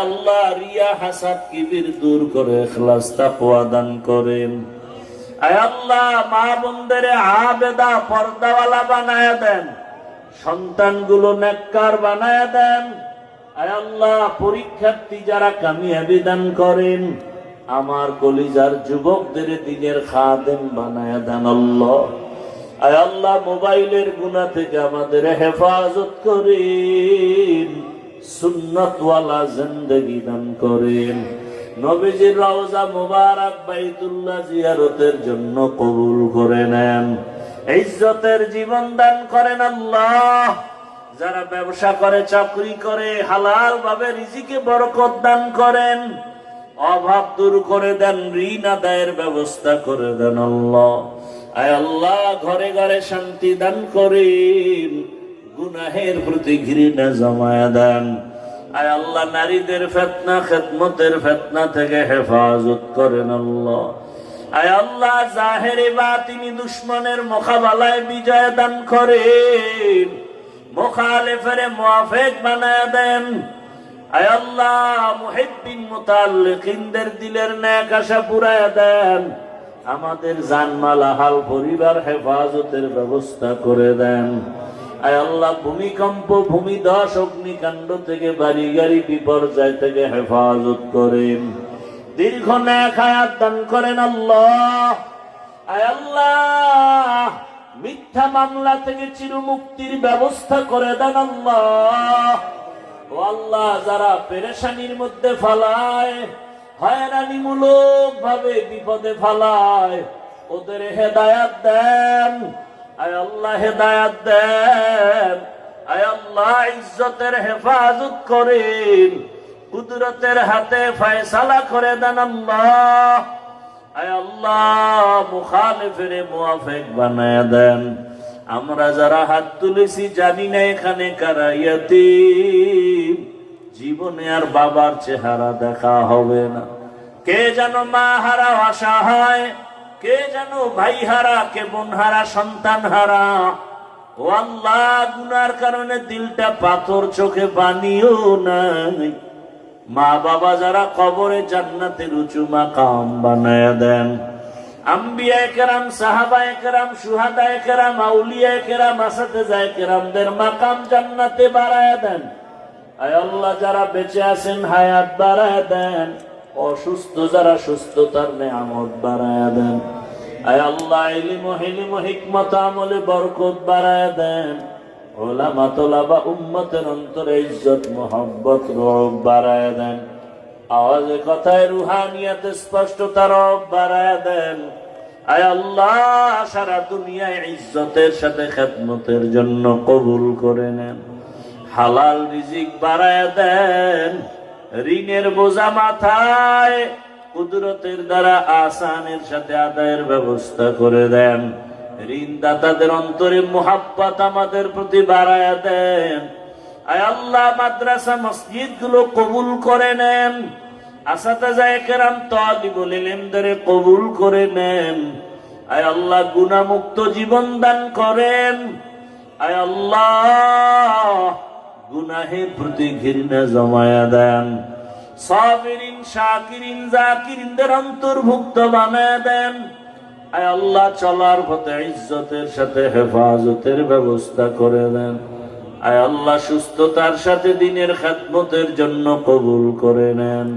আয় আল্লাহ রিয়া হাসাদ কিবির দূর করে ইখলাস তাকওয়া দান করেন। আয় আল্লাহ মা বোনদের আবেদা পর্দাওয়ালা বানায়া দেন, সন্তানগুলো নেককার বানায়া দেন। আয় আল্লাহ পরীক্ষার্থী যারা কামিয়াবি দান করেন, আমার কলিজার যুবকদের দ্বীনের খাদেম বানায়া দেন আল্লাহ। আয় আল্লাহ মোবাইলের গুনাহ থেকে আমাদের হেফাজত করেন, সুন্নতওয়ালা জিন্দেগি দান করেন। নবীজির রওজা মুবারক বাইতুল্লাহ জিয়ারতের জন্য কবুল করে নেন। ইজ্জতের জীবন দান করেন আল্লাহ। যারা ব্যবসা করে, চাকরি করে, হালাল ভাবে রিজিকে বরকত দান করেন, অভাব দূর করে দেন, ঋণ আদায়ের ব্যবস্থা করে দেন আল্লাহ। আয় আল্লাহ ঘরে ঘরে শান্তি দান করেন, গুনাহের প্রতি ঘৃণা জমায়া দেন। আয় আল্লাহ নারীদের ফিতনা, খেদমতের ফিতনা থেকে হেফাজত করেন আল্লাহ। আয় আল্লাহ জাহেরে বাতিনি দুশমনের মোকাবেলায় বিজয় দান করেন, মুখালিফের মুওয়াফিক বানায়া দেন। আয় আল্লাহ মুহিব্বিন মুতাআল্লিকিনদের দিলের নেক আশা পুরায়া দেন। আমাদের জানমাল আহাল পরিবার হেফাজতের ব্যবস্থা করে দেন। আয় আল্লাহ ভূমিকম্প, ভূমিধস, অগ্নিকাণ্ড থেকে, বাড়ি গাড়ি বিপর্যয় থেকে হেফাজত করেন। দীর্ঘ নেক হায়াত দান করেন আল্লাহ। আয় আল্লাহ মিথ্যা মামলা থেকে চিরমুক্তির ব্যবস্থা করে দেন আল্লাহ। ও আল্লাহ যারা পেরেশানির মধ্যে ফালায়, হয়রানিমূলক ভাবে বিপদে ফালায়, ওদের হেদায়াত দেন। আয় আল্লাহ হেদায়াত দেন। আয় আল্লাহ ইজ্জতের হেফাজত করেন, কুদরতের হাতে ফয়সালা করে দেন আল্লাহ। আয় আল্লাহ মুখালিফের মুওয়াফিক বানায়া দেন। আমরা যারা হাত তুলেছি জানি না এখানে কারা ইয়াতীম, জীবনে আর বাবার চেহারা দেখা হবে না। কে যেন মা হারা, অসহায়, কে যেন ভাই হারা, কে বোন হারা, সন্তান হারা। ও আল্লাহ গুনার কারণে দিলটা পাথর, চোখে পানিও নাই। মা বাবা যারা কবরে, জান্নাতের উঁচু মাকাম বানায়া দেন। আম্বিয়ায়ে কেরাম, সাহাবায়ে কেরাম, শুহাদায়ে কেরাম, আউলিয়ায়ে কেরাম, আসাতেজায়ে কেরামদের মাকাম জান্নাতে বাড়ায়া দেন। আয় আল্লাহ যারা বেঁচে আছেন হায়াত বাড়ায়া দেন, অসুস্থ যারা সুস্থতার নেয়ামত বাড়ায়া দেন। আয় আল্লাহ ইলম, হিলম, হিকমত, আমলে বরকত বাড়ায়া দেন। উলামা, তোলাবা, উম্মতের অন্তরে ইজ্জত, মোহাব্বত, রব বাড়ায়া দেন। আওয়াজে কথায় রুহানিয়াতে স্পষ্টতা রব বাড়ায়া দেন। আয় আল্লাহ সারা দুনিয়ায় ইজ্জতের সাথে খেদমতের জন্য কবুল করে নেন। হালাল রিজিক বাড়ায়া দেন। ঋণের বোঝা মাথায় কুদরতের দ্বারা আসানের সাথে আদায়ের ব্যবস্থা করে দেন। ঋণদাতাদের অন্তরে মুহাব্বত আমাদের প্রতি বাড়ায়া দেন। আয় আল্লাহ মাদ্রাসা, মসজিদ গুলো কবুল করে নেন। আসাতাজায়ে কেরাম, তালিবুল ইলমদের কবুল করে নেন। আয় আল্লাহ গুনাহমুক্ত জীবন দান করেন। আয় আল্লাহ গুনাহের প্রতি ঘৃণা জমায়া দেন। সাবিরিন, শাকিরিন, জাকিরিনদের অন্তর্ভুক্ত বানায়া দেন। আয় আল্লাহ চলার পথে ইজ্জতের সাথে হেফাজতের ব্যবস্থা করে দেন। আয় আল্লাহ সুস্থতার সাথে দ্বীনের খেদমতের জন্য কবুল করে নেন।